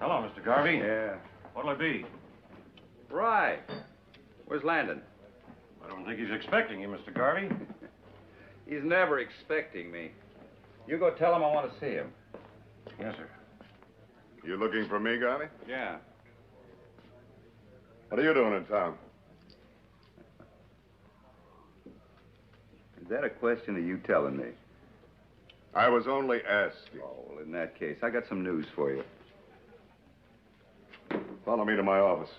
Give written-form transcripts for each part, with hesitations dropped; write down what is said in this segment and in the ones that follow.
Hello, Mr. Garvey. Yeah. What'll it be? Right. Where's Landon? I don't think he's expecting you, Mr. Garvey. He's never expecting me. You go tell him I want to see him. Yes, sir. You looking for me, Garvey? Yeah. What are you doing in town? Is that a question of you telling me? I was only asking. Oh, well, in that case, I got some news for you. Follow me to my office.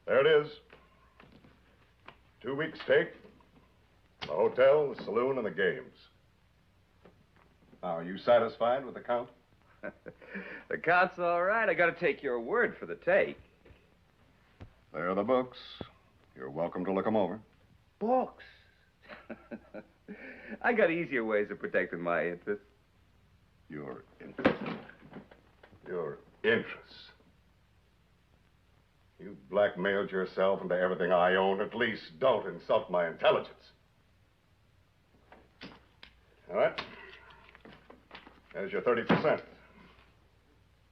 There it is. 2 weeks' take. The hotel, the saloon, and the games. Now, are you satisfied with the count? The count's all right. I got to take your word for the take. There are the books. You're welcome to look them over. Books? I got easier ways of protecting my interests. Your interest. Your interests. You blackmailed yourself into everything I own. At least don't insult my intelligence. All right? There's your 30%.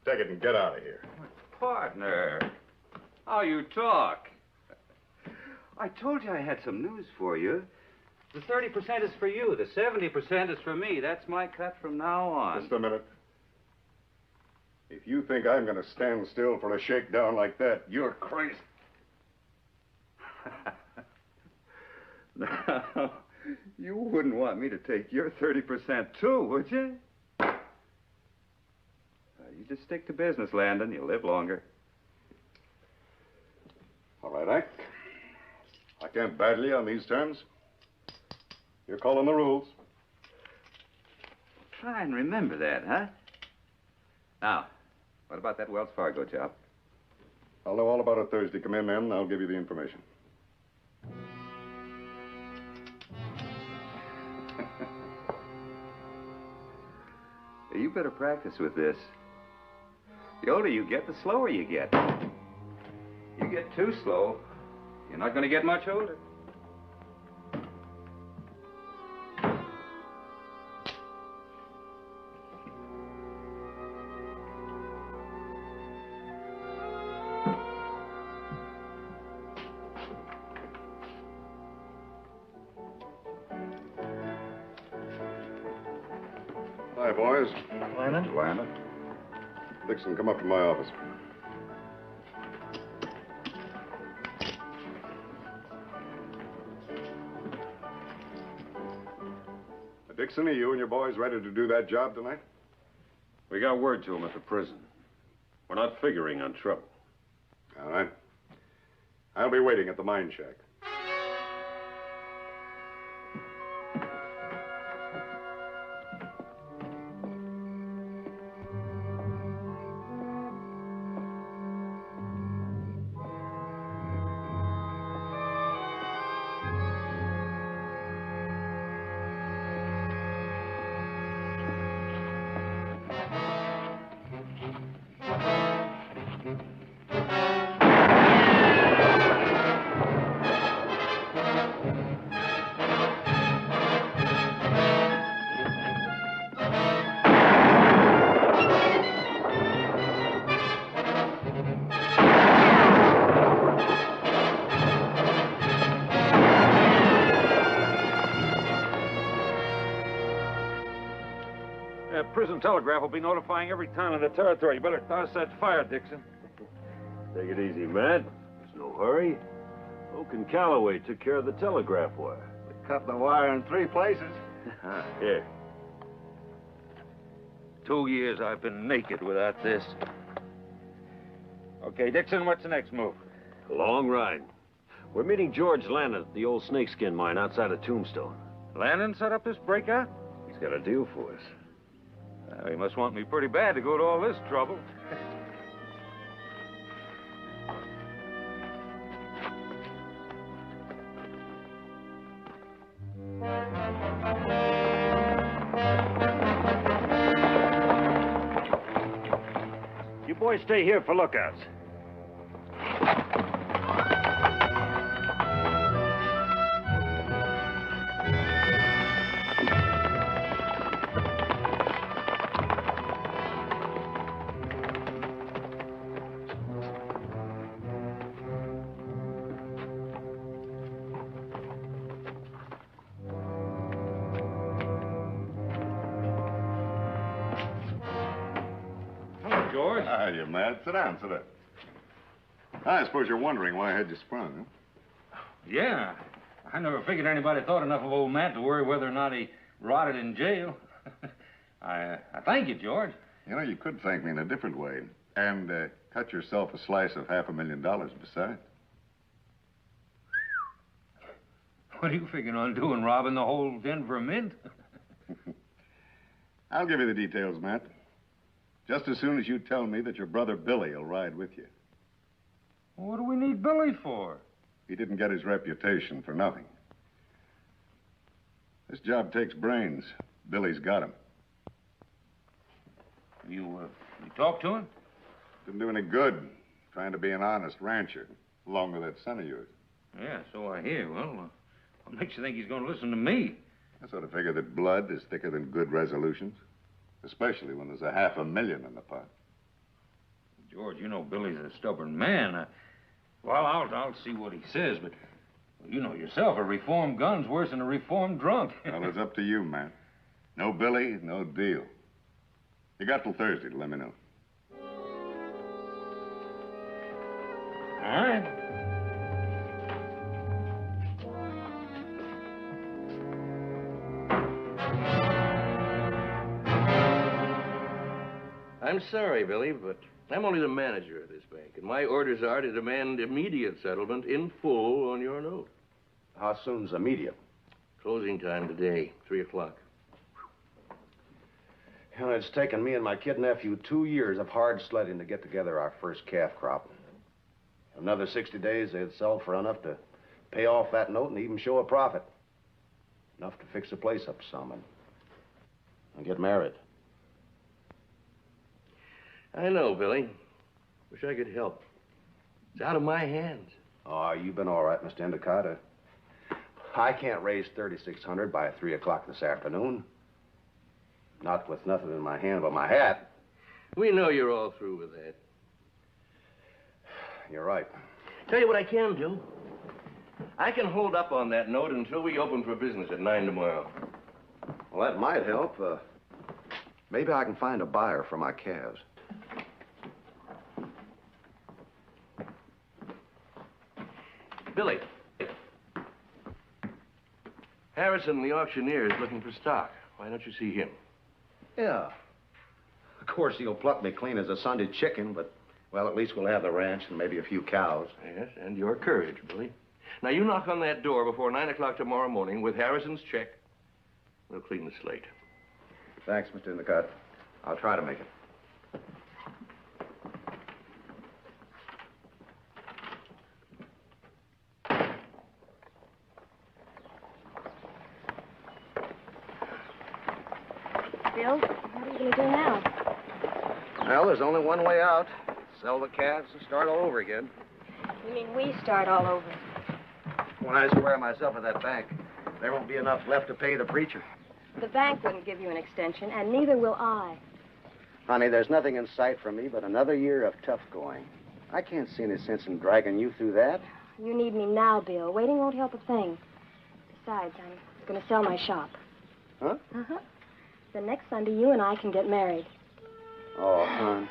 Take it and get out of here. Partner, how you talk. I told you I had some news for you. The 30% is for you. The 70% is for me. That's my cut from now on. Just a minute. If you think I'm going to stand still for a shakedown like that, you're crazy. No, you wouldn't want me to take your 30% too, would you? You just stick to business, Landon. You'll live longer. All right, Ike. I can't badger you on these terms. You're calling the rules. Try and remember that, huh? Now, what about that Wells Fargo job? I'll know all about it Thursday. Come in then, and I'll give you the information. You better practice with this. The older you get, the slower you get. You get too slow, you're not going to get much older. Hi, boys. Landon? Landon? Dixon, come up to my office. Dixon, are you and your boys ready to do that job tonight? We got word to him at the prison. We're not figuring on trouble. All right. I'll be waiting at the mine shack. Prison telegraph will be notifying every town in the territory. You better toss that fire, Dixon. Take it easy, man. There's no hurry. Oak and Calloway took care of the telegraph wire. They cut the wire in 3 places. Here. 2 years I've been naked without this. Okay, Dixon, what's the next move? A long ride. We're meeting George Landon at the old snakeskin mine outside of Tombstone. Landon set up this breakout? He's got a deal for us. Well, he must want me pretty bad to go to all this trouble. You boys stay here for lookouts. Hiya, Matt. Sit down, sit down. I suppose you're wondering why I had you sprung, huh? Yeah. I never figured anybody thought enough of old Matt to worry whether or not he rotted in jail. I thank you, George. You know, you could thank me in a different way. And cut yourself a slice of $500,000 besides. What are you figuring on doing, robbing the whole Denver Mint? I'll give you the details, Matt. Just as soon as you tell me that your brother Billy will ride with you. What do we need Billy for? He didn't get his reputation for nothing. This job takes brains. Billy's got 'em. You talked to him? Didn't do any good trying to be an honest rancher, along with that son of yours. Yeah, so I hear. Well, what makes you think he's going to listen to me? I sort of figure that blood is thicker than good resolutions, especially when there's $500,000 in the pot. George, you know Billy's a stubborn man. Well, I'll see what he says, but you know yourself, a reformed gun's worse than a reformed drunk. Well, it's up to you, man. No Billy, no deal. You got till Thursday to let me know. All right. I'm sorry, Billy, but I'm only the manager of this bank, and my orders are to demand immediate settlement in full on your note. How soon's immediate? Closing time today, 3 o'clock. You know, it's taken me and my kid nephew 2 years of hard sledding to get together our first calf crop. Another 60 days, they'd sell for enough to pay off that note and even show a profit. Enough to fix the place up some and get married. I know, Billy. Wish I could help. It's out of my hands. Oh, you've been all right, Mr. Endicott. I can't raise $3,600 by 3 o'clock this afternoon. Not with nothing in my hand but my hat. We know you're all through with that. You're right. Tell you what I can do. I can hold up on that note until we open for business at 9 tomorrow. Well, that might help. Maybe I can find a buyer for my calves. Billy. Harrison, the auctioneer, is looking for stock. Why don't you see him? Yeah. Of course, he'll pluck me clean as a Sunday chicken, but, well, at least we'll have the ranch and maybe a few cows. Yes, and your courage, Billy. Now, you knock on that door before 9 o'clock tomorrow morning with Harrison's check. We'll clean the slate. Thanks, Mr. Endicott. I'll try to make it. Bill, what are you going to do now? Well, there's only one way out. Sell the calves and start all over again. You mean we start all over? When I swear myself at that bank, there won't be enough left to pay the preacher. The bank wouldn't give you an extension, and neither will I. Honey, there's nothing in sight for me but another year of tough going. I can't see any sense in dragging you through that. You need me now, Bill. Waiting won't help a thing. Besides, I'm going to sell my shop. Huh? Uh-huh. The next Sunday, you and I can get married. Oh, hon.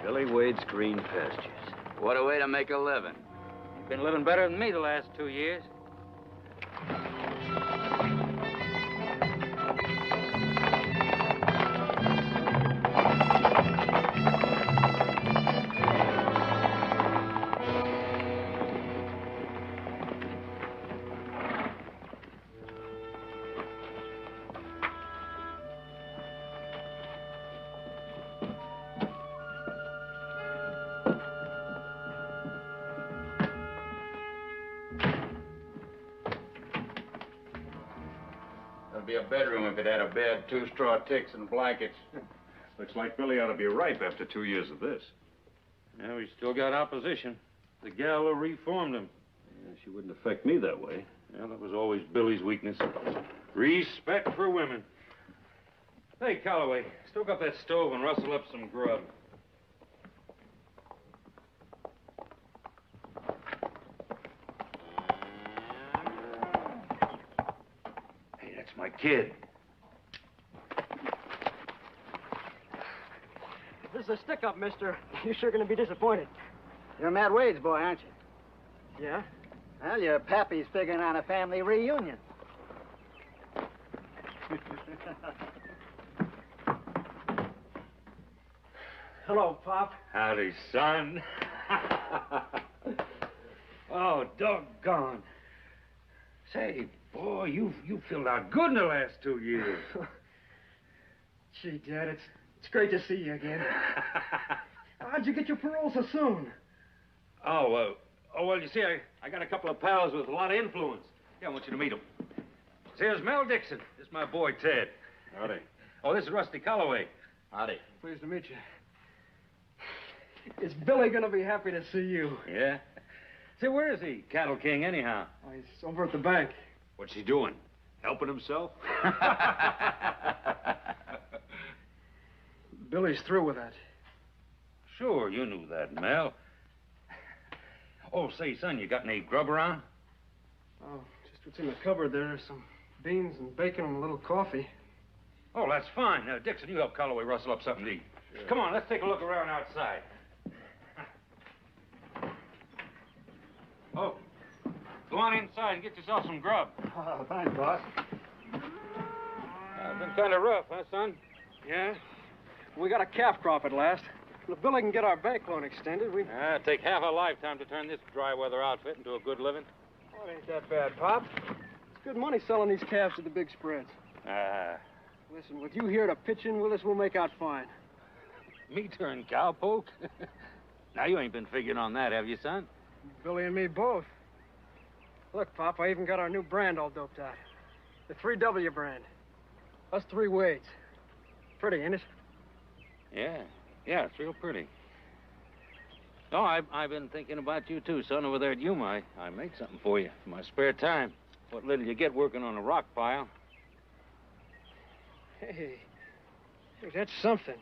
Billy Wade's Green Pastures. What a way to make a living. You've been living better than me the last 2 years. That'd be a bedroom if it had a bed, 2 straw ticks and blankets. Looks like Billy ought to be ripe after 2 years of this. Yeah, we still got opposition. The gal who reformed him. Yeah, she wouldn't affect me that way. Yeah, that was always Billy's weakness. Respect for women. Hey, Calloway, stoke up that stove and rustle up some grub. my kid. If this is a stick-up, mister, you're sure going to be disappointed. You're Matt Wade's boy, aren't you? Yeah? Well, your pappy's figuring on a family reunion. Hello, Pop. Howdy, son. Oh, doggone. Say, boy, you filled out good in the last 2 years. Gee, Dad, it's great to see you again. How'd you get your parole so soon? Oh, well, you see, I got a couple of pals with a lot of influence. Yeah, I want you to meet them. Here's Mel Dixon. This is my boy, Ted. Howdy. Oh, this is Rusty Calloway. Howdy. Pleased to meet you. Is Billy gonna be happy to see you? Yeah? Say, where is he, Cattle King, anyhow? Oh, he's over at the bank. What's he doing? Helping himself? Billy's through with that. Sure, you knew that, Mel. Oh, say, son, you got any grub around? Oh, just what's in the cupboard there. There's some beans and bacon and a little coffee. Oh, that's fine. Dixon, you help Calloway rustle up something to eat. Sure. Come on, let's take a look around outside. Oh, go on inside and get yourself some grub. Oh, thanks, boss. Been kind of rough, huh, son? Yeah? We got a calf crop at last. If Billy can get our bank loan extended, we... It'd take half a lifetime to turn this dry weather outfit into a good living. Oh, it ain't that bad, Pop. It's good money selling these calves at the big spreads. Listen, with you here to pitch in with us, we'll make out fine. Me turn cowpoke? Now, you ain't been figuring on that, have you, son? Billy and me both. Look, Pop, I even got our new brand all doped out. The 3W brand. Us 3 Wades. Pretty, ain't it? Yeah, it's real pretty. Oh, I've been thinking about you, too, son, over there at Yuma. I made something for you in my spare time. What little you get working on a rock pile. Hey, that's something.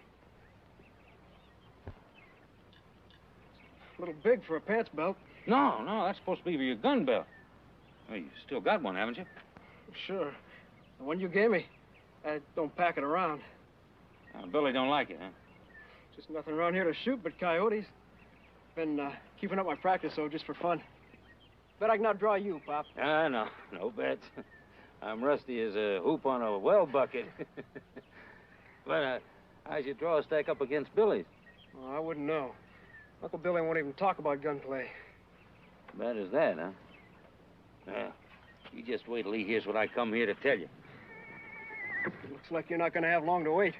A little big for a pants belt. No, that's supposed to be for your gun belt. Well, you still got one, haven't you? Sure. The one you gave me. I don't pack it around. Billy don't like it, huh? Just nothing around here to shoot but coyotes. Been keeping up my practice, though, just for fun. Bet I can outdraw you, Pop. No bets. I'm rusty as a hoop on a well bucket. But how's your draw stack up against Billy's? Oh, I wouldn't know. Uncle Billy won't even talk about gunplay. Bad as that, huh? Well, you just wait till he hears what I come here to tell you. Looks like you're not going to have long to wait.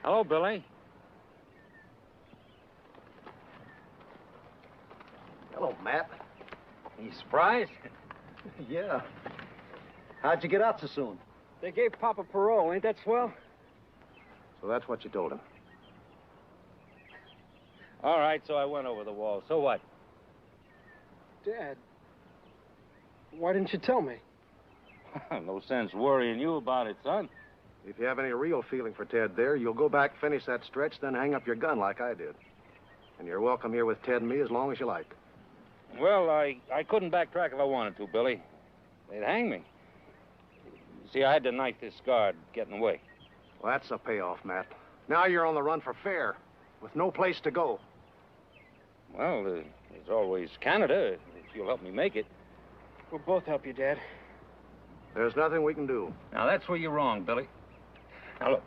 Hello, Billy. Hello, Matt. You surprised? Yeah. How'd you get out so soon? They gave Papa parole, ain't that swell? So that's what you told him. All right, so I went over the wall. So what? Dad, why didn't you tell me? No sense worrying you about it, son. If you have any real feeling for Ted there, you'll go back, finish that stretch, then hang up your gun like I did. And you're welcome here with Ted and me as long as you like. Well, I couldn't backtrack if I wanted to, Billy. They'd hang me. See, I had to knife this guard getting away. Well, that's a payoff, Matt. Now you're on the run for fair, with no place to go. Well, there's always Canada, if you'll help me make it. We'll both help you, Dad. There's nothing we can do. Now, that's where you're wrong, Billy. Now, look,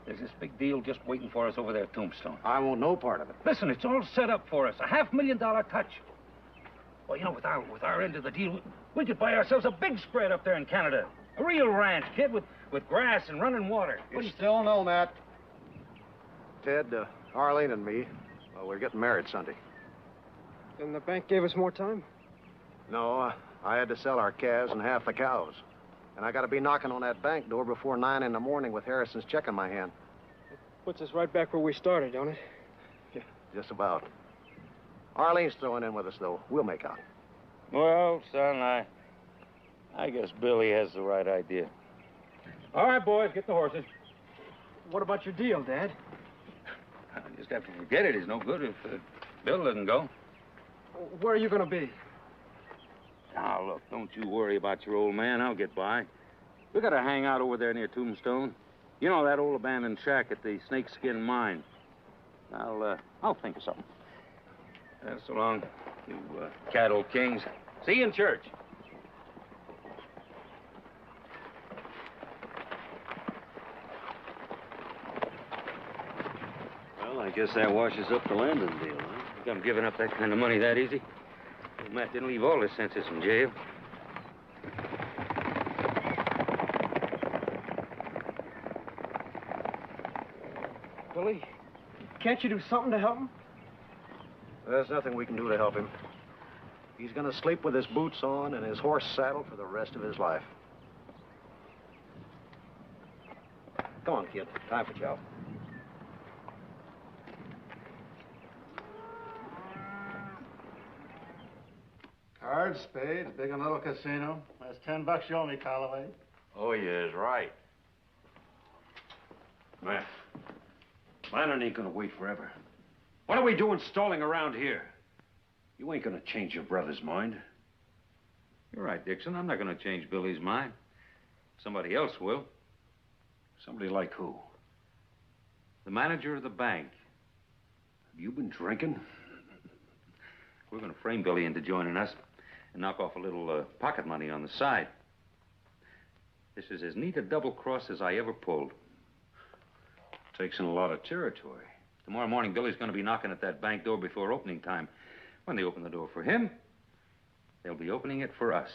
there's this big deal just waiting for us over there at Tombstone. I want no part of it. Listen, it's all set up for us. A $500,000 touch. Well, you know, with our end of the deal, we could buy ourselves a big spread up there in Canada. A real ranch, kid, with grass and running water. You still know, Matt. Ted, Arlene and me, well, we're getting married Sunday. And the bank gave us more time? No, I had to sell our calves and half the cows. And I got to be knocking on that bank door before 9 in the morning with Harrison's check in my hand. Puts us right back where we started, don't it? Yeah, just about. Arlene's throwing in with us, though. We'll make out. Well, son, I guess Billy has the right idea. All right, boys, get the horses. What about your deal, Dad? I just have to forget it. It's no good if Bill doesn't go. Where are you going to be? Now, look, don't you worry about your old man. I'll get by. We got to hang out over there near Tombstone. You know that old abandoned shack at the Snakeskin Mine. I'll think of something. So long, you cattle kings. See you in church. Well, I guess that washes up the Landon deal, huh? Think I'm giving up that kind of money that easy? Old Matt didn't leave all his senses in jail. Billy, can't you do something to help him? There's nothing we can do to help him. He's going to sleep with his boots on and his horse saddled for the rest of his life. Come on, kid. Time for chow. Cards, spades, big and little casino. That's $10 you owe me, Calloway. Oh, yes, right. Matt, Landon ain't gonna wait forever. What are we doing stalling around here? You ain't gonna change your brother's mind. You're right, Dixon. I'm not going to change Billy's mind. Somebody else will. Somebody like who? The manager of the bank. Have you been drinking? We're going to frame Billy into joining us and knock off a little pocket money on the side. This is as neat a double cross as I ever pulled. Takes in a lot of territory. Tomorrow morning, Billy's going to be knocking at that bank door before opening time. When they open the door for him, they'll be opening it for us.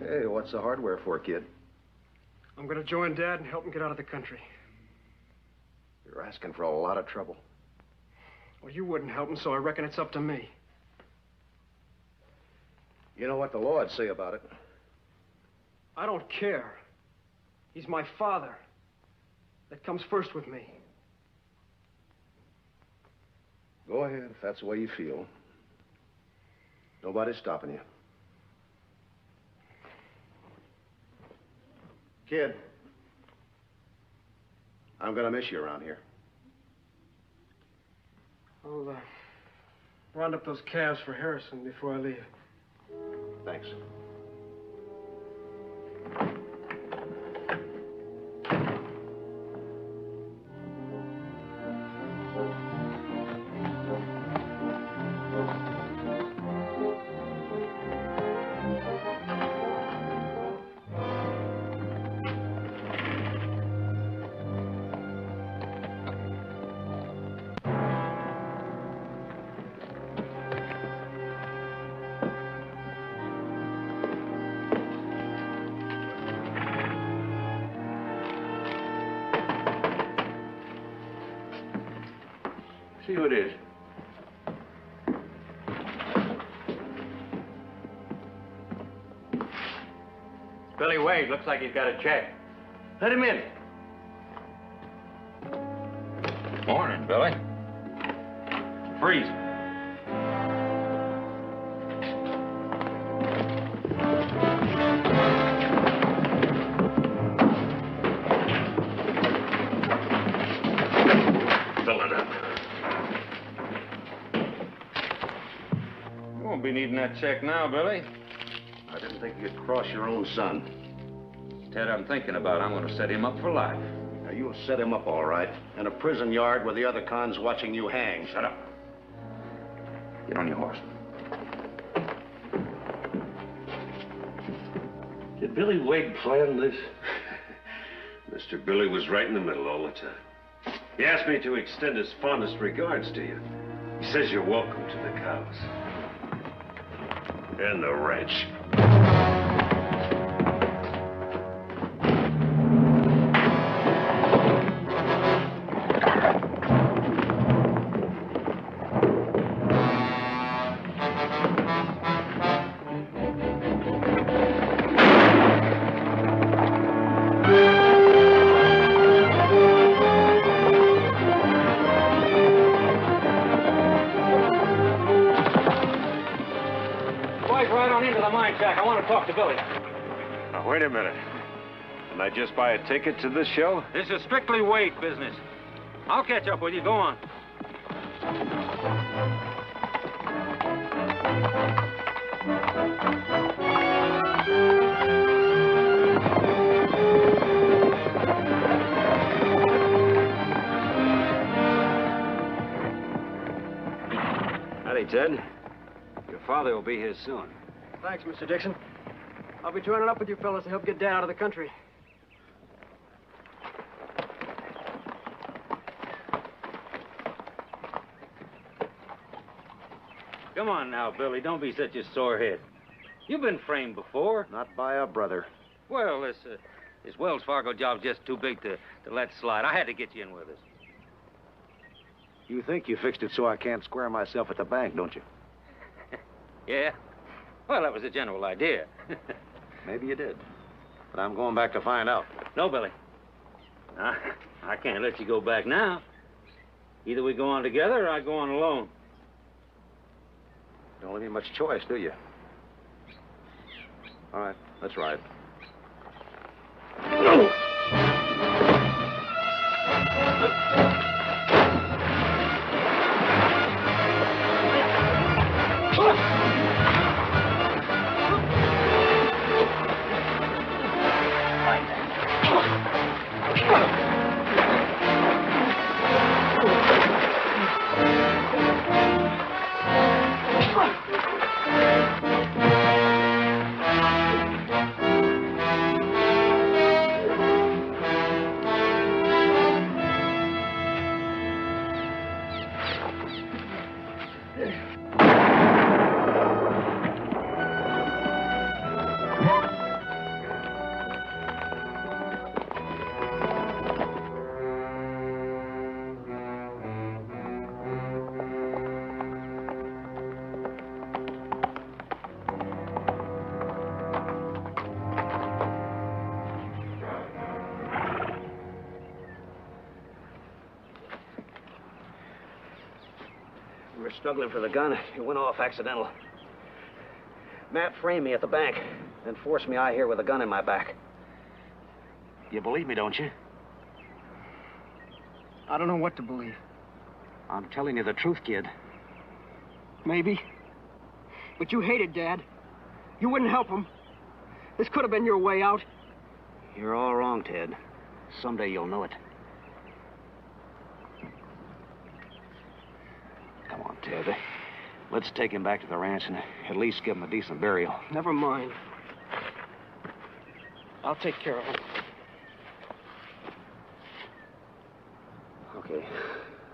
Hey, what's the hardware for, kid? I'm going to join Dad and help him get out of the country. You're asking for a lot of trouble. Well, you wouldn't help him, so I reckon it's up to me. You know what the law'd say about it? I don't care. He's my father. That comes first with me. Go ahead, if that's the way you feel. Nobody's stopping you. Kid, I'm gonna miss you around here. I'll round up those calves for Harrison before I leave. Thanks. See who it is. Billy Wade, looks like he's got a check. Let him in. Morning, Billy. Freeze. Fill it up. You won't be needing that check now, Billy. I didn't think you could cross your own son. Ted, I'm thinking about I'm going to set him up for life. Now, you'll set him up all right. In a prison yard where the other cons watching you hang. Shut up. Get on your horse. Did Billy Wade plan this? Mr. Billy was right in the middle all the time. He asked me to extend his fondest regards to you. He says you're welcome to the cows. And the ranch. Billy. Now, wait a minute. Can I just buy a ticket to this show? This is strictly weight business. I'll catch up with you. Go on. Howdy, Ted. Your father will be here soon. Thanks, Mr. Dixon. I'll be joining up with you fellas to help get Dad out of the country. Come on now, Billy. Don't be such a sore head. You've been framed before. Not by a brother. Well, this Wells Fargo job's just too big to let slide. I had to get you in with us. You think you fixed it so I can't square myself at the bank, don't you? Yeah? Well, that was a general idea. Maybe you did. But I'm going back to find out. No, Billy. I can't let you go back now. Either we go on together or I go on alone. Don't leave me much choice, do you? All right, let's ride. We were struggling for the gun. It went off accidental. Matt framed me at the bank, then forced me out here with a gun in my back. You believe me, don't you? I don't know what to believe. I'm telling you the truth, kid. Maybe. But you hated Dad. You wouldn't help him. This could have been your way out. You're all wrong, Ted. Someday you'll know it. Come on, Ted. Let's take him back to the ranch and at least give him a decent burial. Never mind. I'll take care of him. Okay.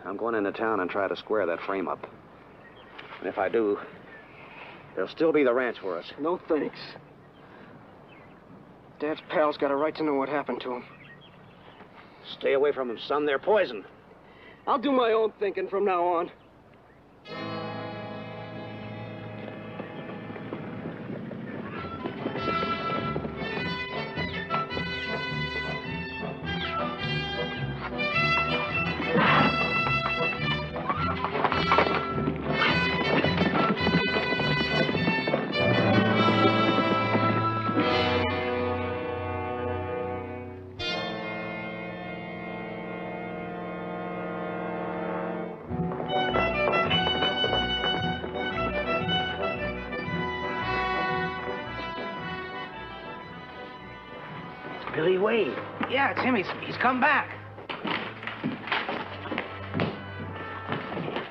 I'm going into town and try to square that frame up. And if I do, there'll still be the ranch for us. No thanks. Dad's pal's got a right to know what happened to him. Stay away from them, son. They're poison. I'll do my own thinking from now on. Billy Wade. Yeah, it's him. He's come back.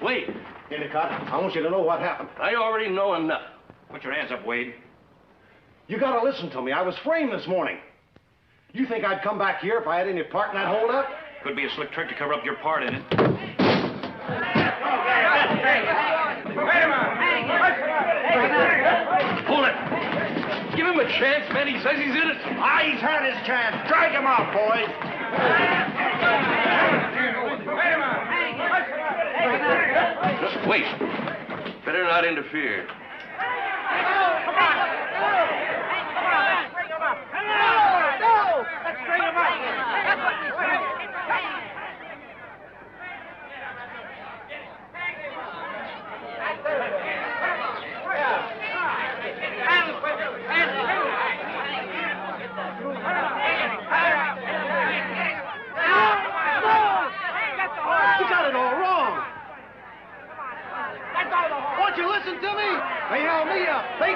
Wade, Endicott, I want you to know what happened. I already know enough. Put your hands up, Wade. You gotta listen to me. I was framed this morning. You think I'd come back here if I had any part in that holdup? Could be a slick trick to cover up your part in it. Wait a minute. Hold it. Give him a chance, man. He says he's in it. He's had his chance. Drag him out, boys. Just wait. Better not interfere. Come on. Bring him up. No. Let's bring him up. Hands with him. Hands with him.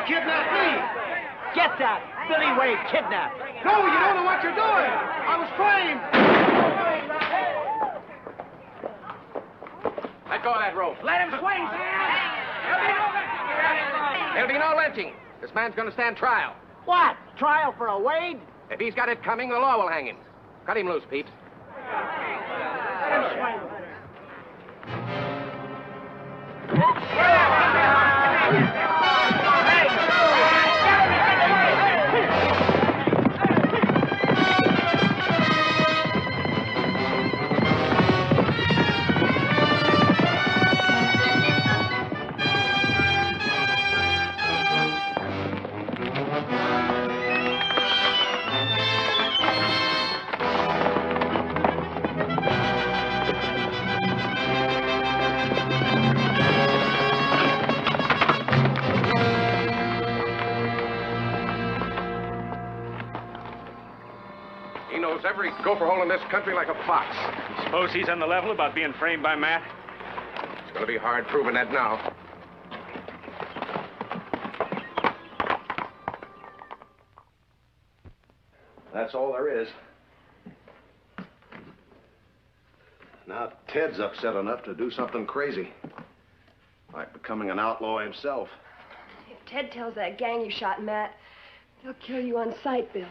kidnapped me. Get that! Billy Wade kidnapped. No, you don't know what you're doing. I was trained. Let go of that rope. Let him swing, Sam! There'll be no lynching. This man's going to stand trial. What? Trial for a Wade? If he's got it coming, the law will hang him. Cut him loose, Pete. Let him swing. He knows every gopher hole in this country like a fox. Suppose he's on the level about being framed by Matt? It's going to be hard proving that now. That's all there is. Now Ted's upset enough to do something crazy. Like becoming an outlaw himself. If Ted tells that gang you shot Matt, they'll kill you on sight, Bill.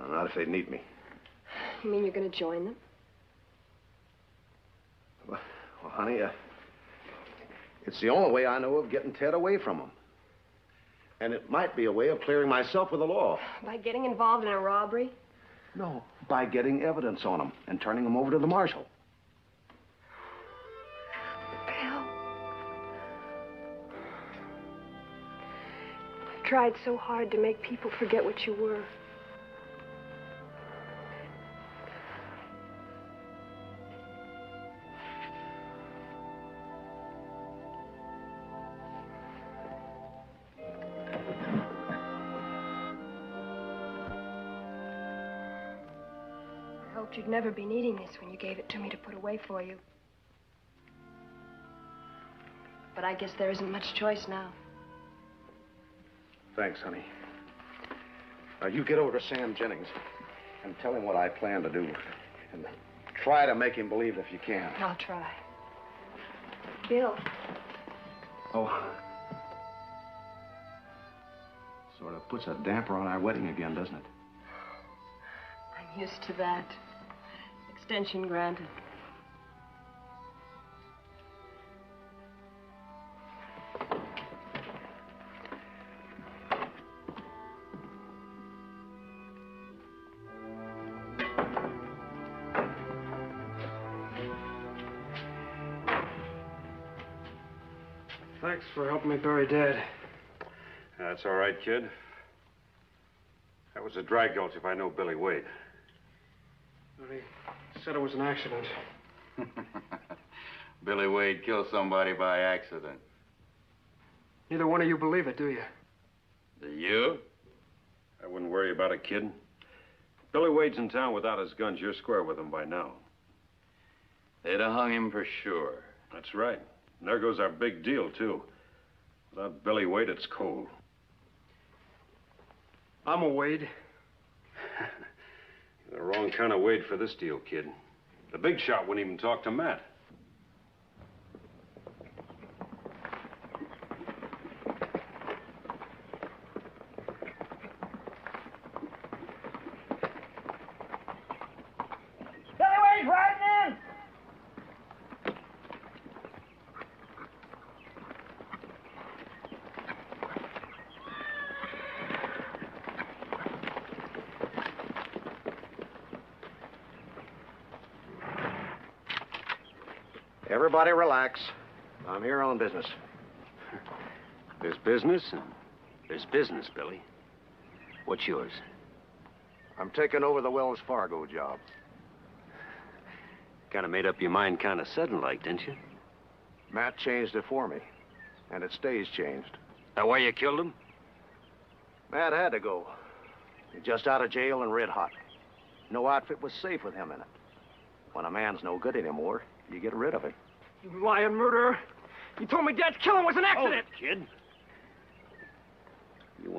Not if they need me. You mean you're going to join them? Well, honey, it's the only way I know of getting Ted away from him. And it might be a way of clearing myself with the law. By getting involved in a robbery? No, by getting evidence on him and turning him over to the marshal. Bill. I've tried so hard to make people forget what you were. I hoped you'd never be needing this when you gave it to me to put away for you. But I guess there isn't much choice now. Thanks, honey. Now, you get over to Sam Jennings and tell him what I plan to do. And try to make him believe if you can. I'll try. Bill. Oh. Sort of puts a damper on our wedding again, doesn't it? I'm used to that. Extension granted. Thanks for helping me bury Dad. That's all right, kid. That was a dry gulch if I know Billy Wade. Well, he said it was an accident. Billy Wade killed somebody by accident. Neither one of you believe it, do you? Do you? I wouldn't worry about it, kid. Billy Wade's in town without his guns. You're square with him by now. They'd have hung him for sure. That's right. And there goes our big deal, too. Without Billy Wade, it's cold. I'm a Wade. You're the wrong kind of Wade for this deal, kid. The big shot wouldn't even talk to Matt. Billy Wade's riding in! Everybody relax. I'm here on business. There's business and there's business, Billy. What's yours? I'm taking over the Wells Fargo job. Kind of made up your mind kind of sudden-like, didn't you? Matt changed it for me, and it stays changed. That why you killed him? Matt had to go. He's just out of jail and red hot. No outfit was safe with him in it. When a man's no good anymore, you get rid of him. You lying murderer. You told me Dad's killing was an accident. Oh, kid.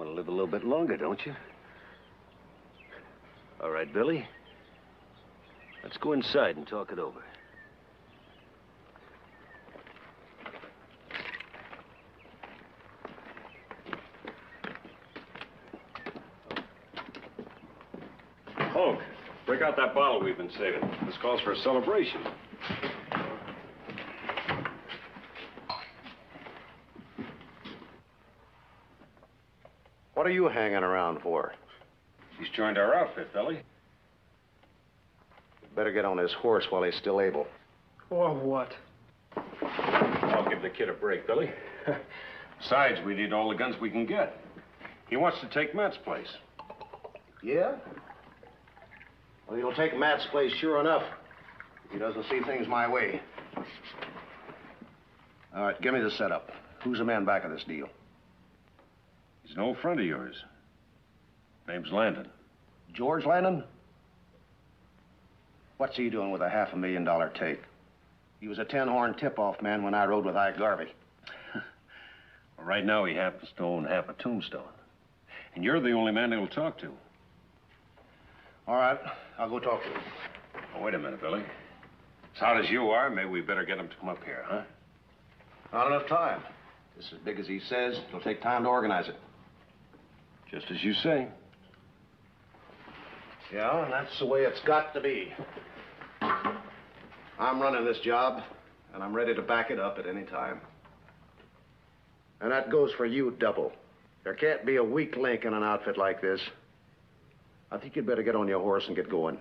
want to live a little bit longer, don't you? All right, Billy. Let's go inside and talk it over. Hulk, break out that bottle we've been saving. This calls for a celebration. What are you hanging around for? He's joined our outfit, Billy. Better get on his horse while he's still able. Or what? I'll give the kid a break, Billy. Besides, we need all the guns we can get. He wants to take Matt's place. Yeah? Well, he'll take Matt's place sure enough if he doesn't see things my way. All right, give me the setup. Who's the man back of this deal? He's an old friend of yours. Name's Landon. George Landon? What's he doing with a $500,000 take? He was a 10-horn tip-off man when I rode with Ike Garvey. Well, right now he happens to own half a Tombstone. And you're the only man he'll talk to. All right, I'll go talk to him. Oh, wait a minute, Billy. As hot as you are, maybe we better get him to come up here, huh? Not enough time. This is as big as he says. It'll take time to organize it. Just as you say. Yeah, and that's the way it's got to be. I'm running this job, and I'm ready to back it up at any time. And that goes for you double. There can't be a weak link in an outfit like this. I think you'd better get on your horse and get going.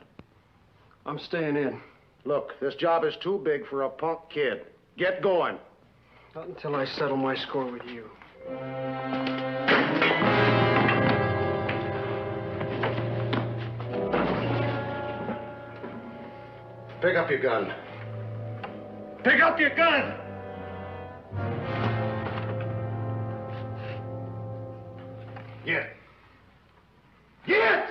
I'm staying in. Look, this job is too big for a punk kid. Get going. Not until I settle my score with you. Pick up your gun. Pick up your gun! Get. Get!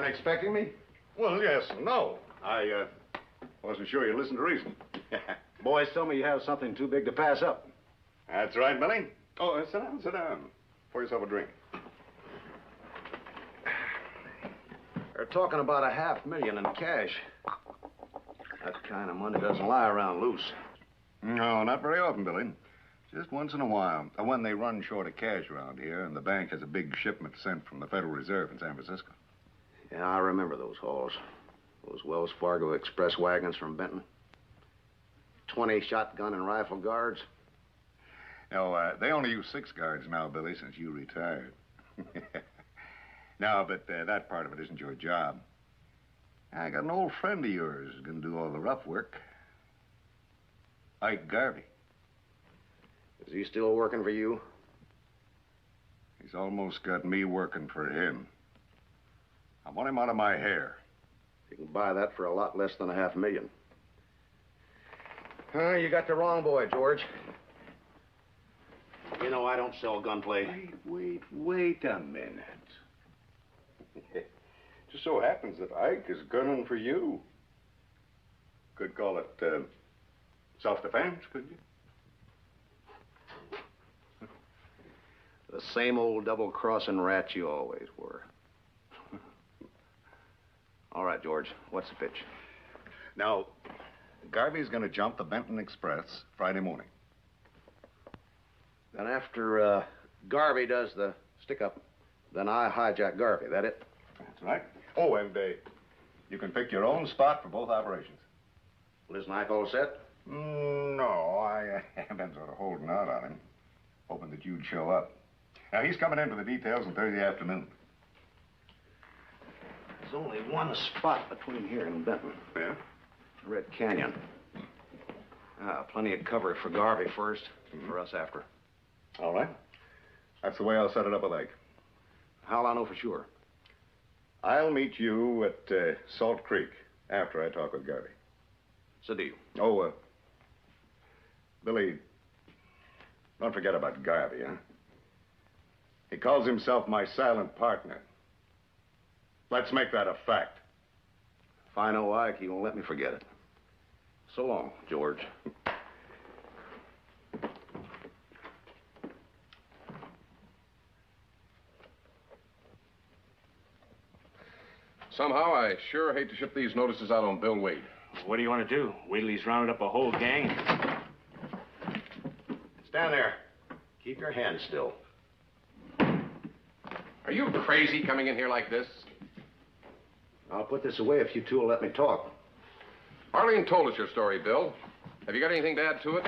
Expecting me? Well, yes and no. I wasn't sure you listened to reason. Boys tell me you have something too big to pass up. That's right, Billy. Oh, sit down, sit down. Pour yourself a drink. They're talking about $500,000 in cash. That kind of money doesn't lie around loose. No, not very often, Billy. Just once in a while. When they run short of cash around here, and the bank has a big shipment sent from the Federal Reserve in San Francisco. Yeah, I remember those hauls. Those Wells Fargo express wagons from Benton. 20 shotgun and rifle guards. No, they only use 6 guards now, Billy, since you retired. No, but that part of it isn't your job. I got an old friend of yours who's going to do all the rough work. Ike Garvey. Is he still working for you? He's almost got me working for him. I want him out of my hair. You can buy that for a lot less than $500,000. You got the wrong boy, George. You know I don't sell gunplay. Wait a minute. Just so happens that Ike is gunning for you. Could call it self-defense, couldn't you? The same old double-crossing rat you always were. All right, George, what's the pitch? Now, Garvey's going to jump the Benton Express Friday morning. Then after Garvey does the stick-up, then I hijack Garvey, that it? That's right. Oh, and you can pick your own spot for both operations. Well, isn't Ike all set? No, I have been sort of holding out on him, hoping that you'd show up. Now, he's coming in for the details on Thursday afternoon. There's only one spot between here and Benton. Yeah? Red Canyon. Plenty of cover for Garvey first, for us after. All right. That's the way I'll set it up with Ike. How'll I know for sure? I'll meet you at Salt Creek after I talk with Garvey. It's a deal. Oh, Billy, don't forget about Garvey, huh? He calls himself my silent partner. Let's make that a fact. If I know Ike, he won't let me forget it. So long, George. Somehow, I sure hate to ship these notices out on Bill Wade. What do you want to do? Wait till he's rounded up a whole gang? Stand there. Keep your hands still. Are you crazy coming in here like this? I'll put this away if you two will let me talk. Arlene told us your story, Bill. Have you got anything to add to it?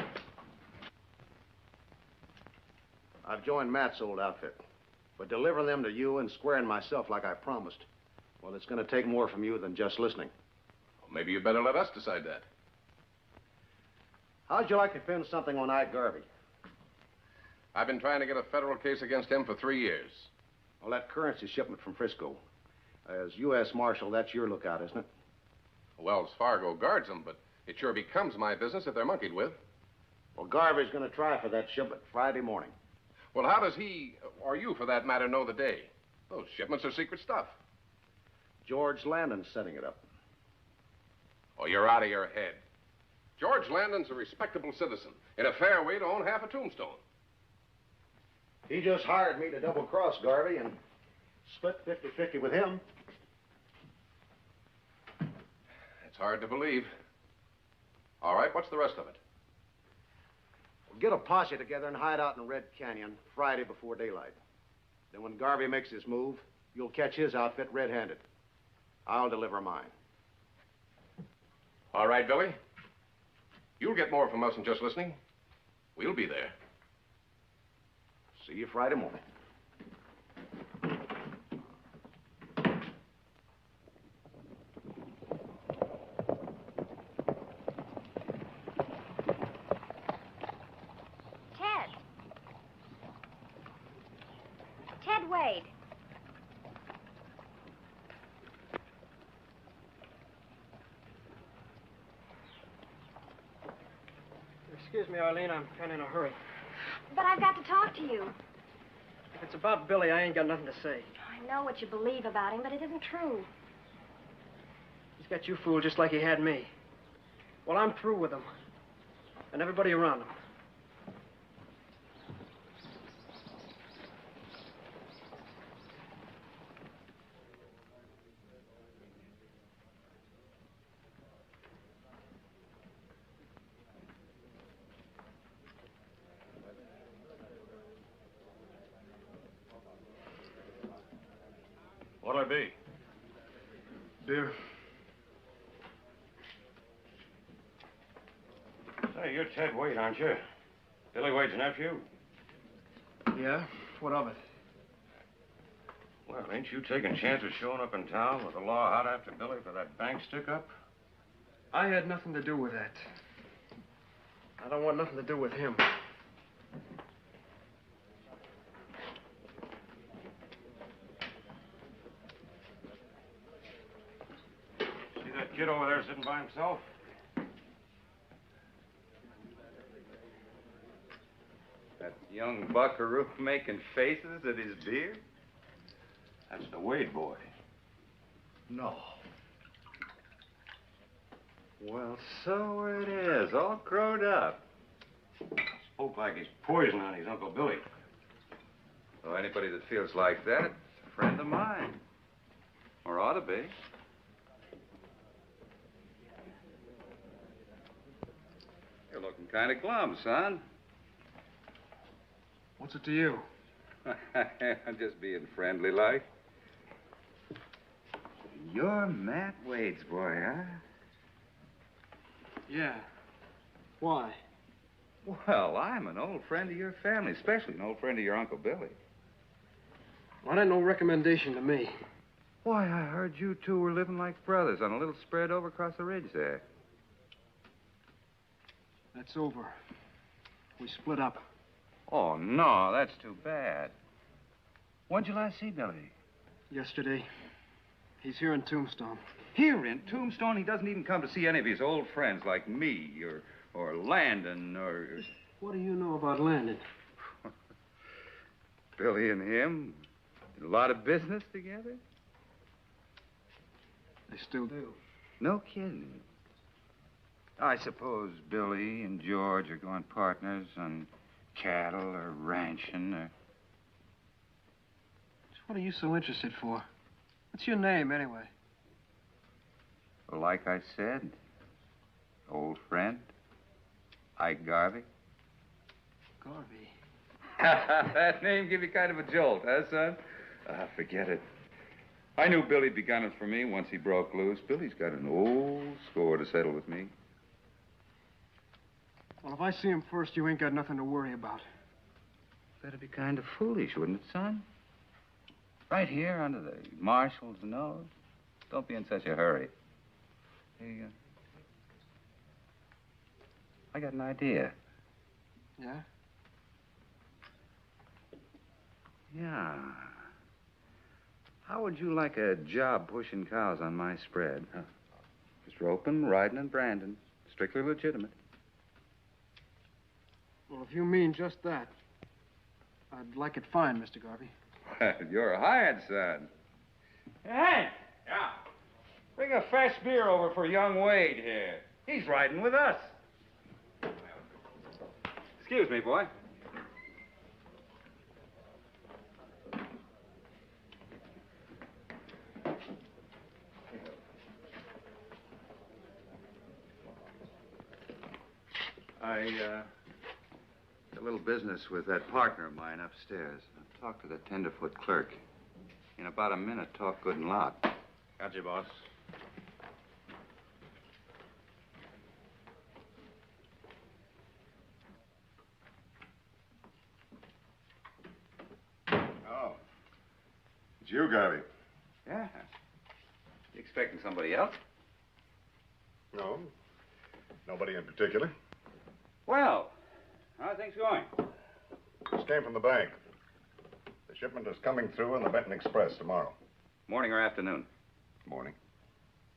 I've joined Matt's old outfit. But delivering them to you and squaring myself like I promised, well, it's going to take more from you than just listening. Well, maybe you better let us decide that. How'd you like to pin something on Ike Garvey? I've been trying to get a federal case against him for 3 years. Well, that currency shipment from Frisco. As U.S. Marshal, that's your lookout, isn't it? Wells Fargo guards them, but it sure becomes my business if they're monkeyed with. Well, Garvey's going to try for that shipment Friday morning. Well, how does he, or you for that matter, know the day? Those shipments are secret stuff. George Landon's setting it up. Oh, you're out of your head. George Landon's a respectable citizen in a fair way to own half a Tombstone. He just hired me to double-cross Garvey and split 50-50 with him. It's hard to believe. All right, what's the rest of it? We'll get a posse together and hide out in Red Canyon Friday before daylight. Then when Garvey makes his move, you'll catch his outfit red-handed. I'll deliver mine. All right, Billy. You'll get more from us than just listening. We'll be there. See you Friday morning. Ted Wade. Excuse me, Arlene, I'm kind of in a hurry. But I've got to talk to you. If it's about Billy, I ain't got nothing to say. I know what you believe about him, but it isn't true. He's got you fooled just like he had me. Well, I'm through with him. And everybody around him. What'll it be? Beer. Say, you're Ted Wade, aren't you? Billy Wade's nephew? Yeah? What of it? Well, ain't you taking chances showing up in town with the law hot after Billy for that bank stick-up? I had nothing to do with that. I don't want nothing to do with him. See that kid over there sitting by himself? That young buckaroo making faces at his beer? That's the Wade boy. No. Well, so it is, all grown up. Spoke like he's poison on his Uncle Billy. Well, anybody that feels like that, a friend of mine. Or ought to be. You're looking kind of glum, son. What's it to you? I'm just being friendly like. You're Matt Wade's boy, huh? Yeah. Why? Well, I'm an old friend of your family, especially an old friend of your Uncle Billy. Well, that ain't no recommendation to me. Why, I heard you two were living like brothers on a little spread over across the ridge there. That's over. We split up. Oh, no, that's too bad. When'd you last see Billy? Yesterday. He's here in Tombstone. Here in Tombstone? He doesn't even come to see any of his old friends like me or Landon or... What do you know about Landon? Billy and him did a lot of business together? They still do. No kidding. I suppose Billy and George are going partners on cattle or ranching or... What are you so interested for? What's your name, anyway? Well, like I said, old friend, Ike Garvey. Garvey? That name give you kind of a jolt, huh, son? Forget it. I knew Billy'd be gunning for me once he broke loose. Billy's got an old score to settle with me. Well, if I see him first, you ain't got nothing to worry about. That'd be kind of foolish, wouldn't it, son? Right here under the marshal's nose. Don't be in such a hurry. Here you go. I got an idea. Yeah? Yeah. How would you like a job pushing cows on my spread? Huh? Just roping, riding, and branding. Strictly legitimate. Well, if you mean just that, I'd like it fine, Mr. Garvey. You're hired, son. Hey! Yeah? Bring a fresh beer over for young Wade here. He's riding with us. Excuse me, boy. I, did a little business with that partner of mine upstairs. I talked to the tenderfoot clerk. In about a minute, talk good and loud. Gotcha, boss. Oh. It's you, Garvey. Yeah. You expecting somebody else? No. Nobody in particular. Well, how are things going? Just came from the bank. The shipment is coming through in the Benton Express tomorrow. Morning or afternoon? Morning.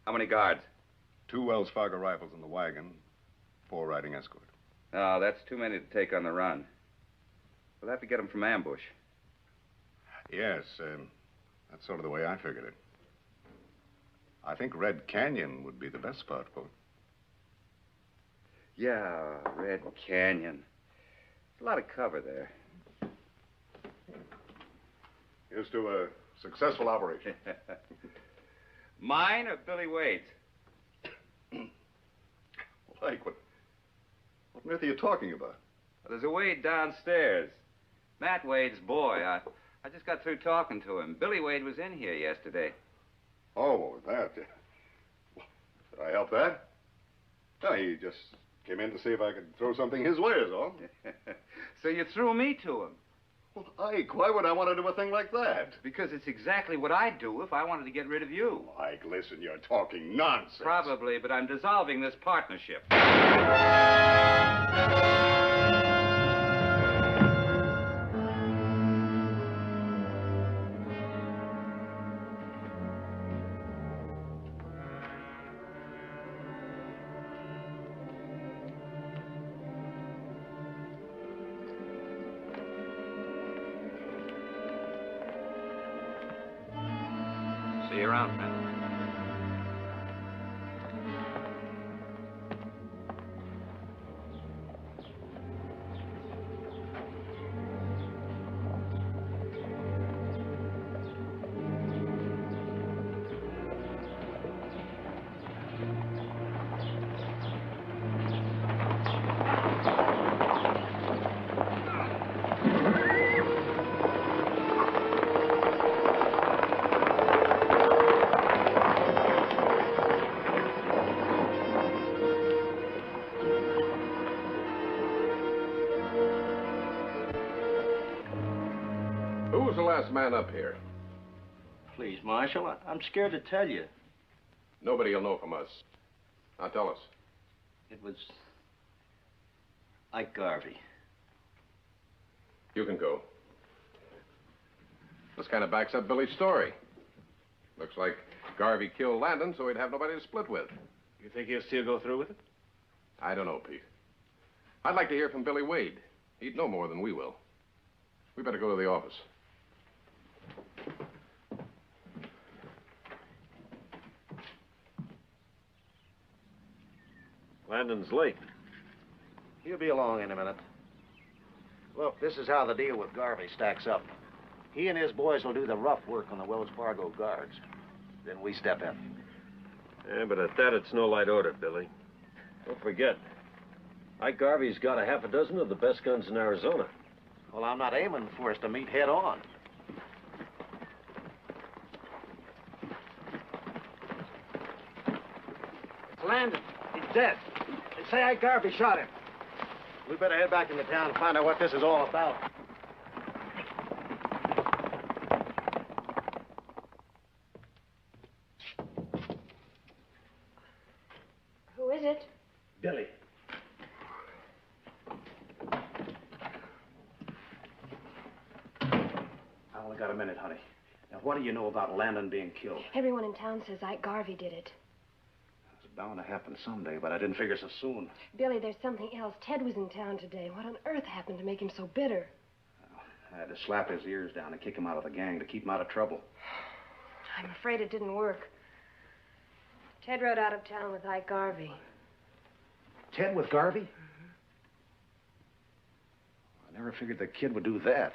How many guards? 2 Wells Fargo rifles in the wagon, 4 riding escort. Oh, that's too many to take on the run. We'll have to get them from ambush. Yes, that's sort of the way I figured it. I think Red Canyon would be the best spot for it. Yeah, Red Canyon. There's a lot of cover there. Here's to a successful operation. Mine or Billy Wade's? Like, what on earth are you talking about? There's a Wade downstairs. Matt Wade's boy. I just got through talking to him. Billy Wade was in here yesterday. Oh, that. Well, did I help that? No, he just came in to see if I could throw something his way is all. So you threw me to him? Well, Ike, why would I want to do a thing like that? Because it's exactly what I'd do if I wanted to get rid of you. Ike, listen, you're talking nonsense. Probably, but I'm dissolving this partnership. See you around, friend. Who was the last man up here? Please, Marshal, I'm scared to tell you. Nobody will know from us. Now tell us. It was Ike Garvey. You can go. This kind of backs up Billy's story. Looks like Garvey killed Landon so he'd have nobody to split with. You think he'll still go through with it? I don't know, Pete. I'd like to hear from Billy Wade. He'd know more than we will. We better go to the office. Landon's late. He'll be along in a minute. Look, this is how the deal with Garvey stacks up. He and his boys will do the rough work on the Wells Fargo guards. Then we step in. Yeah, but at that, it's no light order, Billy. Don't forget, Ike Garvey's got a half a dozen of the best guns in Arizona. Well, I'm not aiming for us to meet head on. It's Landon. He's dead. They say Ike Garvey shot him. We better head back into town and find out what this is all about. Who is it? Billy. I only got a minute, honey. Now, what do you know about Landon being killed? Everyone in town says Ike Garvey did it. It's bound to happen someday, but I didn't figure so soon. Billy, there's something else. Ted was in town today. What on earth happened to make him so bitter? I had to slap his ears down and kick him out of the gang to keep him out of trouble. I'm afraid it didn't work. Ted rode out of town with Ike Garvey. Ted with Garvey? I never figured the kid would do that.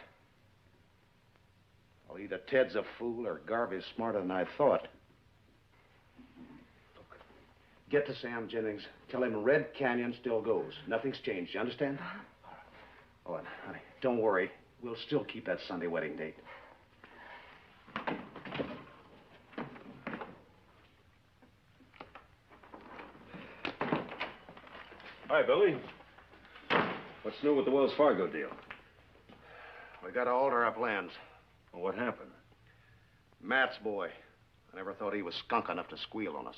Well, either Ted's a fool or Garvey's smarter than I thought. Look, get to Sam Jennings. Tell him Red Canyon still goes. Nothing's changed. You understand? Oh, and honey, don't worry. We'll still keep that Sunday wedding date. Hi, Billy. What's new with the Wells Fargo deal? We got to alter our plans. Well, what happened? Matt's boy. I never thought he was skunk enough to squeal on us.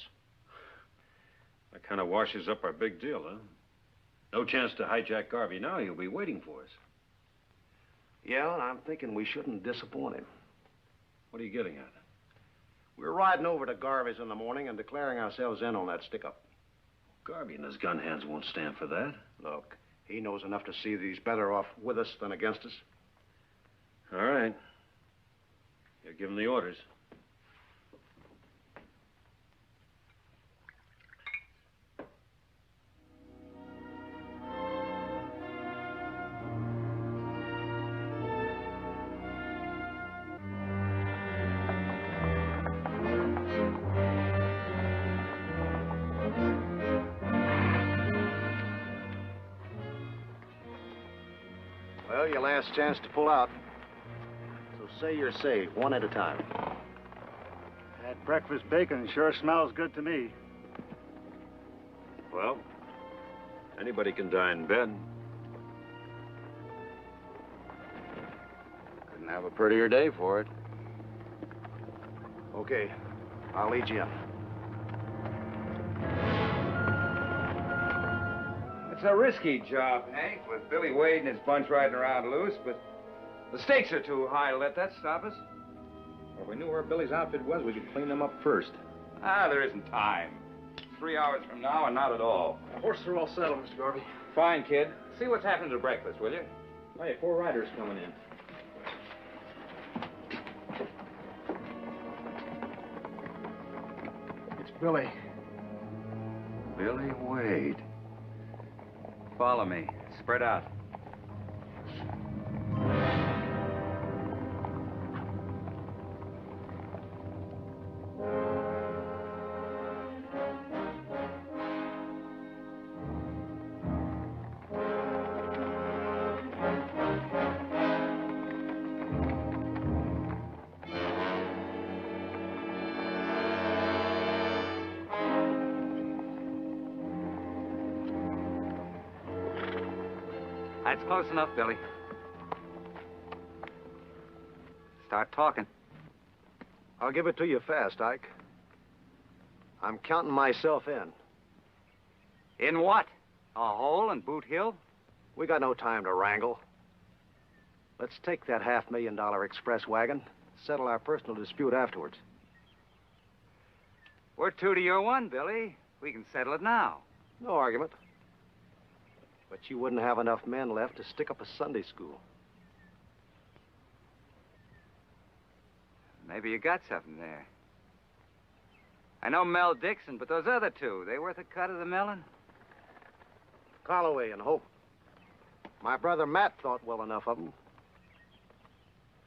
That kind of washes up our big deal, huh? No chance to hijack Garvey now. He'll be waiting for us. Yeah, and I'm thinking we shouldn't disappoint him. What are you getting at? We're riding over to Garvey's in the morning and declaring ourselves in on that stick-up. Garvey and his gun hands won't stand for that. Look, he knows enough to see that he's better off with us than against us. All right. You're giving the orders. Well, your last chance to pull out. So say your say, one at a time. That breakfast bacon sure smells good to me. Well, anybody can die in bed. Couldn't have a prettier day for it. Okay, I'll lead you in. It's a risky job, Hank, with Billy Wade and his bunch riding around loose, but the stakes are too high to let that stop us. If we knew where Billy's outfit was, we could clean them up first. Ah, there isn't time. 3 hours from now, and not at all. The horses are all settled, Mr. Garvey. Fine, kid. See what's happening to breakfast, will you? Hey, 4 riders coming in. It's Billy. Billy Wade. Follow me. Spread out. That's close enough, Billy. Start talking. I'll give it to you fast, Ike. I'm counting myself in. In what? A hole in Boot Hill? We got no time to wrangle. Let's take that $500,000 express wagon, settle our personal dispute afterwards. We're 2 to your 1, Billy. We can settle it now. No argument. But you wouldn't have enough men left to stick up a Sunday school. Maybe you got something there. I know Mel Dixon, but those other two, they worth a cut of the melon? Calloway and Hope. My brother Matt thought well enough of them.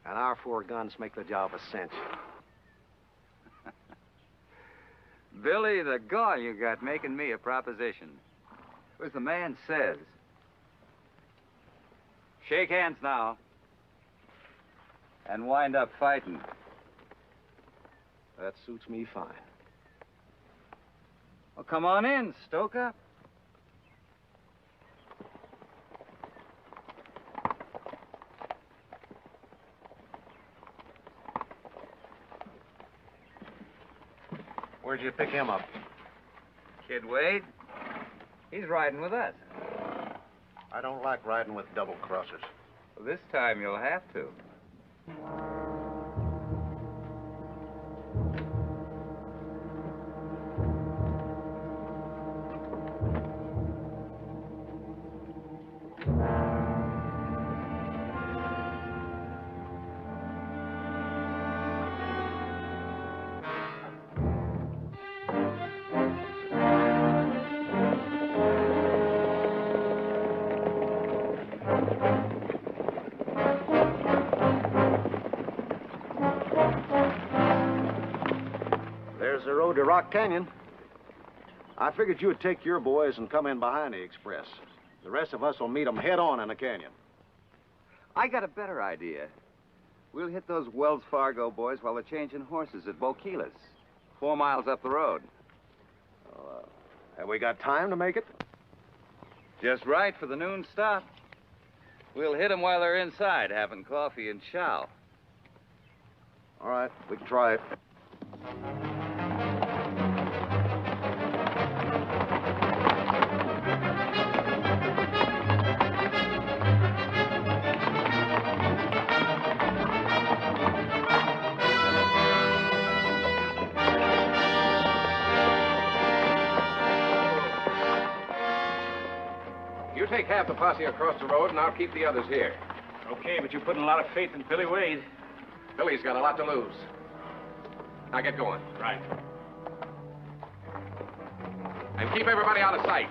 And our 4 guns make the job a cinch. Billy, the gall you got making me a proposition. As the man says. Shake hands now. And wind up fighting. That suits me fine. Well, come on in, stoke up. Where'd you pick him up? Kid Wade, he's riding with us. I don't like riding with double-crossers. Well, this time you'll have to. There's the road to Rock Canyon. I figured you would take your boys and come in behind the express. The rest of us will meet them head on in the canyon. I got a better idea. We'll hit those Wells Fargo boys while they're changing horses at Boquilas, 4 miles up the road. Have we got time to make it? Just right for the noon stop. We'll hit them while they're inside having coffee and chow. All right, we can try it. You take half the posse across the road, and I'll keep the others here. Okay, but you're putting a lot of faith in Billy Wade. Billy's got a lot to lose. Now get going. Right. And keep everybody out of sight.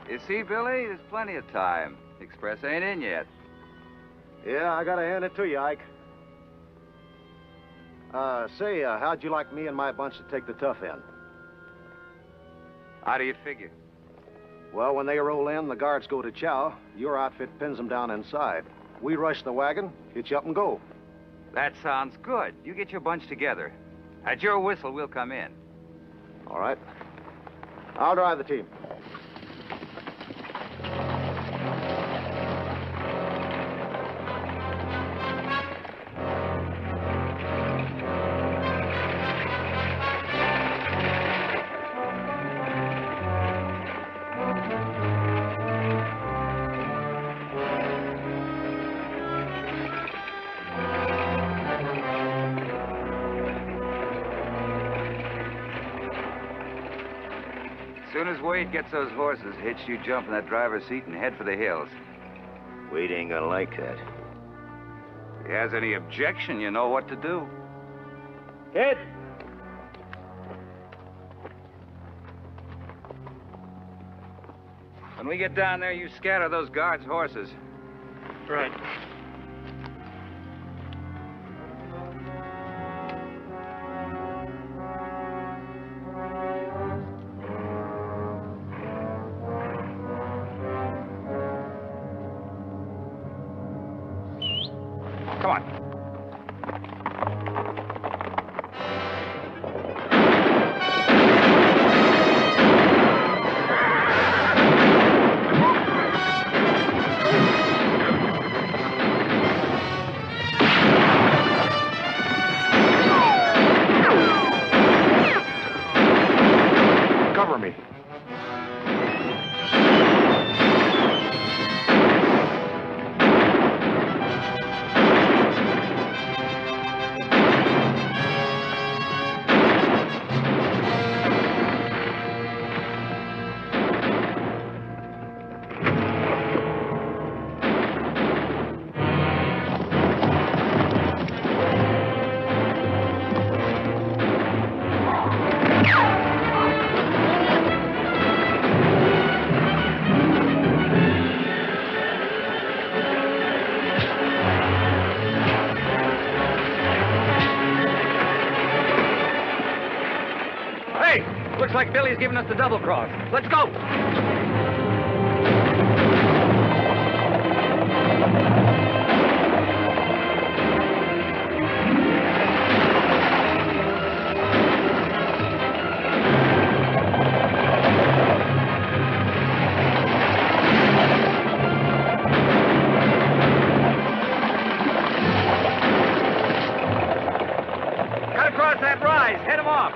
You see, Billy, there's plenty of time. Express ain't in yet. Yeah, I gotta hand it to you, Ike. How'd you like me and my bunch to take the tough end? How do you figure? Well, when they roll in, the guards go to chow. Your outfit pins them down inside. We rush the wagon, hitch up and go. That sounds good. You get your bunch together. At your whistle, we'll come in. All right. I'll drive the team. As soon as Wade gets those horses hitched, you jump in that driver's seat and head for the hills. Wade ain't gonna like that. If he has any objection, you know what to do. Kid! When we get down there, you scatter those guards' horses. Right. Come on. Looks like Billy's giving us the double cross. Let's go! Cut across that rise. Head him off.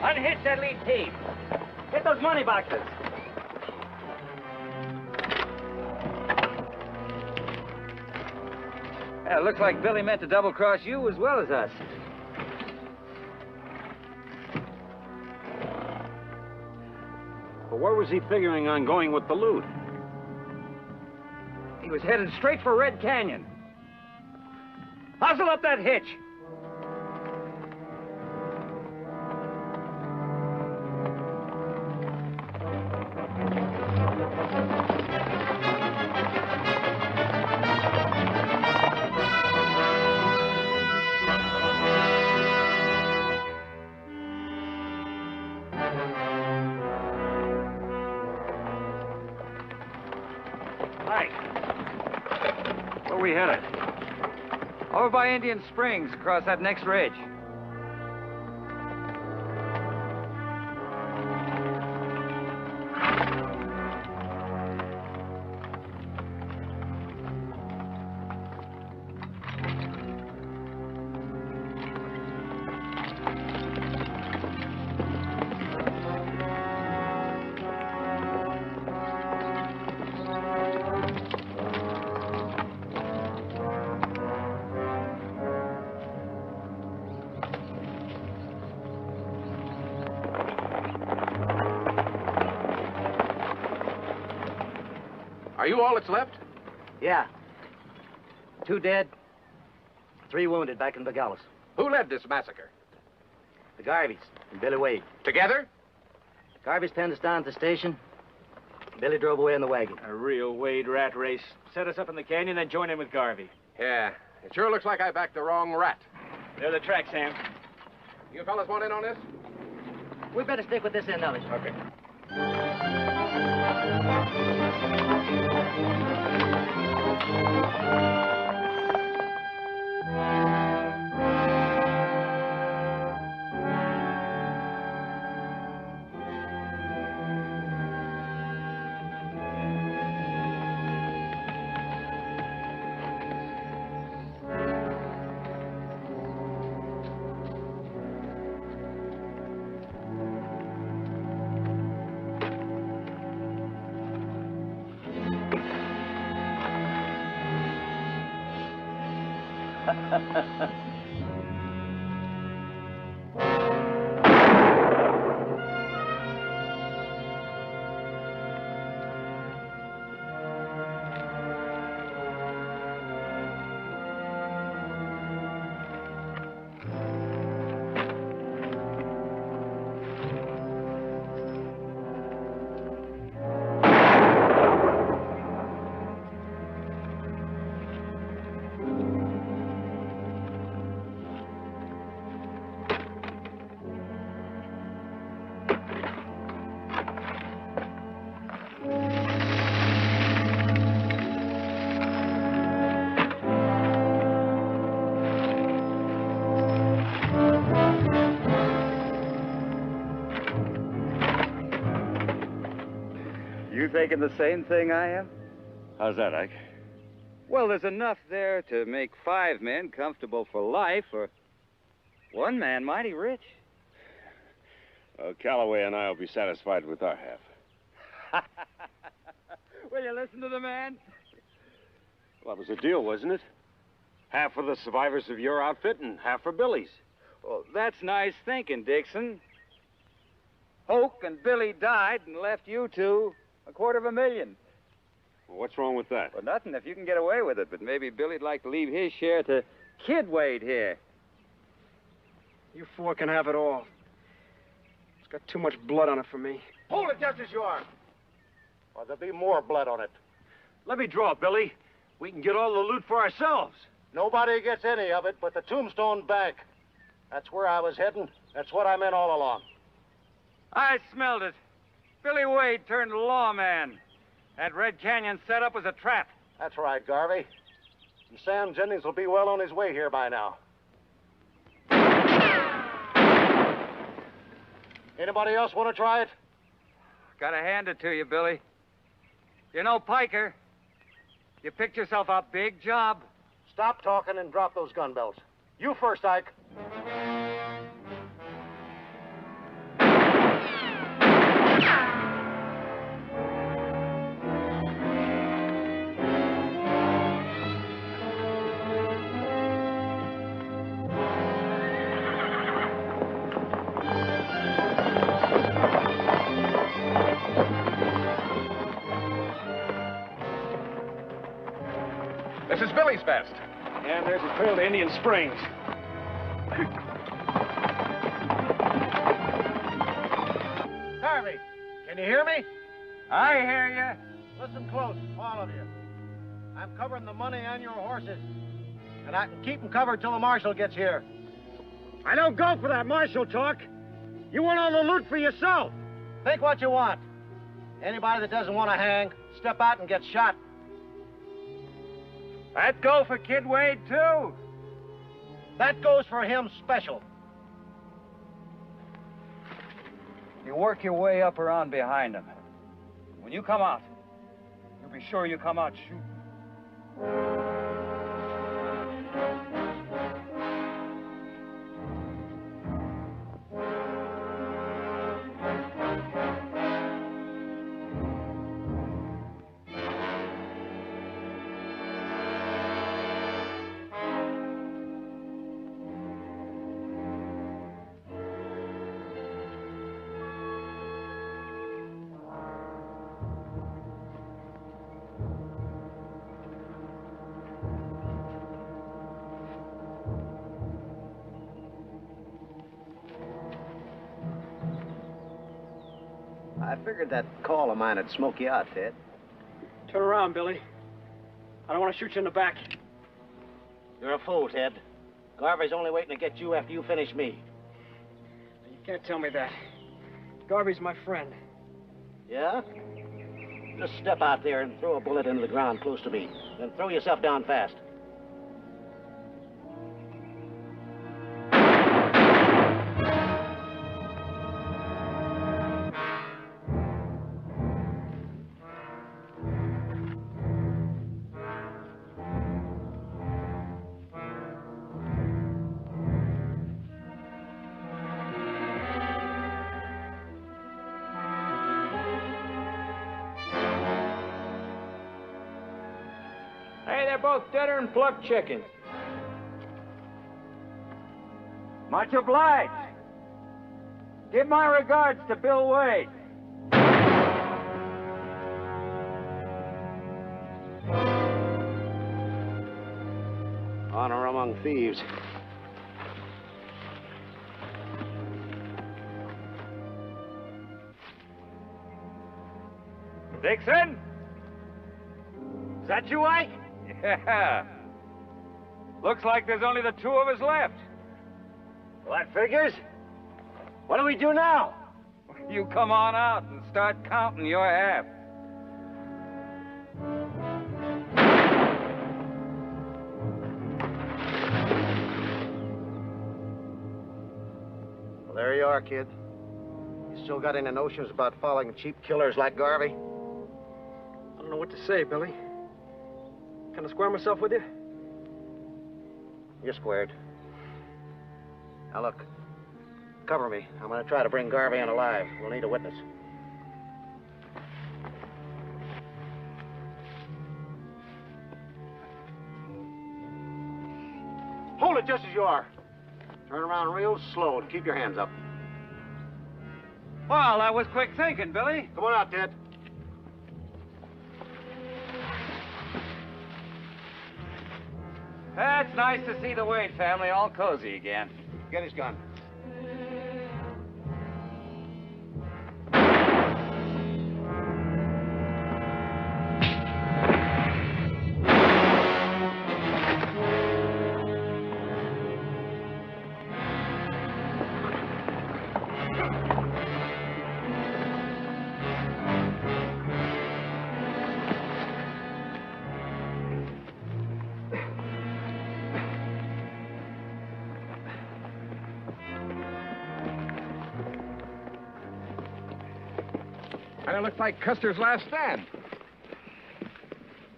Unhitch that lead team. Get those money boxes. Yeah, it looks like Billy meant to double-cross you as well as us. But where was he figuring on going with the loot? He was headed straight for Red Canyon. Hustle up that hitch. Mike, where are we headed? Over by Indian Springs, across that next ridge. Are you all that's left? Yeah. 2 dead, 3 wounded back in Begales. Who led this massacre? The Garveys and Billy Wade. Together? Garveys penned us down at the station. Billy drove away in the wagon. A real Wade rat race. Set us up in the canyon, then join in with Garvey. Yeah. It sure looks like I backed the wrong rat. They're the tracks, Sam. You fellas want in on this? We better stick with this end of it. Okay. thinking the same thing I am? How's that, Ike? Well, there's enough there to make 5 men comfortable for life, or 1 man mighty rich. Calloway and I will be satisfied with our half. Will you listen to the man? Well, that was a deal, wasn't it? Half for the survivors of your outfit and half for Billy's. Well, that's nice thinking, Dixon. Hoke and Billy died and left you two $250,000. Well, what's wrong with that? Well, nothing if you can get away with it, but maybe Billy'd like to leave his share to Kid Wade here. You 4 can have it all. It's got too much blood on it for me. Hold it just as you are. Or there'll be more blood on it. Let me draw, Billy. We can get all the loot for ourselves. Nobody gets any of it but the Tombstone Bank. That's where I was heading. That's what I meant all along. I smelled it. Billy Wade turned lawman. That Red Canyon setup was a trap. That's right, Garvey. And Sam Jennings will be well on his way here by now. Anybody else want to try it? Gotta hand it to you, Billy. You know Piker. You picked yourself a big job. Stop talking and drop those gun belts. You first, Ike. This is Billy's vest. And there's a trail to Indian Springs. Harvey, can you hear me? I hear you. Listen close, all of you. I'm covering the money and your horses. And I can keep them covered till the marshal gets here. I don't go for that marshal talk. You want all the loot for yourself. Think what you want. Anybody that doesn't want to hang, step out and get shot. That go for Kid Wade, too. That goes for him special. You work your way up around behind him. When you come out, you'll be sure you come out shooting. I figured that call of mine would smoke you out, Ted. Turn around, Billy. I don't want to shoot you in the back. You're a fool, Ted. Garvey's only waiting to get you after you finish me. You can't tell me that. Garvey's my friend. Yeah? Just step out there and throw a bullet into the ground close to me. Then throw yourself down fast. Both deader and plucked chickens. Much obliged. Give my regards to Bill Wade. Honor among thieves. Dixon? Is that you, Ike? Yeah. Looks like there's only the 2 of us left. Well, that figures. What do we do now? You come on out and start counting your half. Well, there you are, kid. You still got any notions about following cheap killers like Garvey? what to say, Billy. Can I square myself with you? You're squared. Now, look. Cover me. I'm going to try to bring Garvey in alive. We'll need a witness. Hold it just as you are. Turn around real slow and keep your hands up. Well, that was quick thinking, Billy. Come on out, Ted. That's nice to see the Wade family all cozy again. Get his gun. And it looks like Custer's last stand.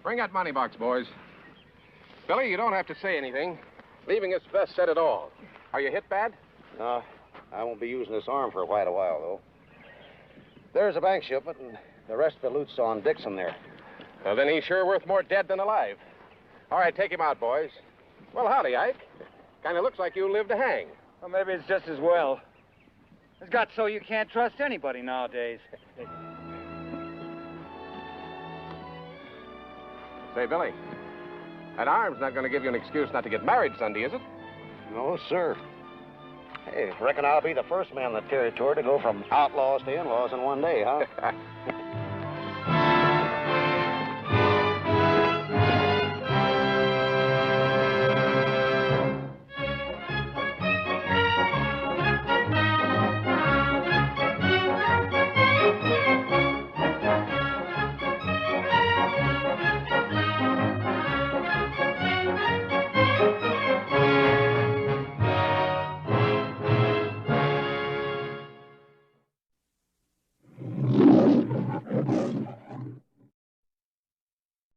Bring that money box, boys. Billy, you don't have to say anything. Leaving his vest said it all. Are you hit bad? No, I won't be using this arm for quite a while, though. There's a bank shipment, and the rest of the loot's on Dixon there. Well, then he's sure worth more dead than alive. All right, take him out, boys. Well, howdy, Ike. Kind of looks like you live to hang. Well, maybe it's just as well. It's got so you can't trust anybody nowadays. Say, Billy, that arm's not going to give you an excuse not to get married Sunday, is it? No, sir. Hey, reckon I'll be the first man in the territory to go from outlaws to in-laws in one day, huh?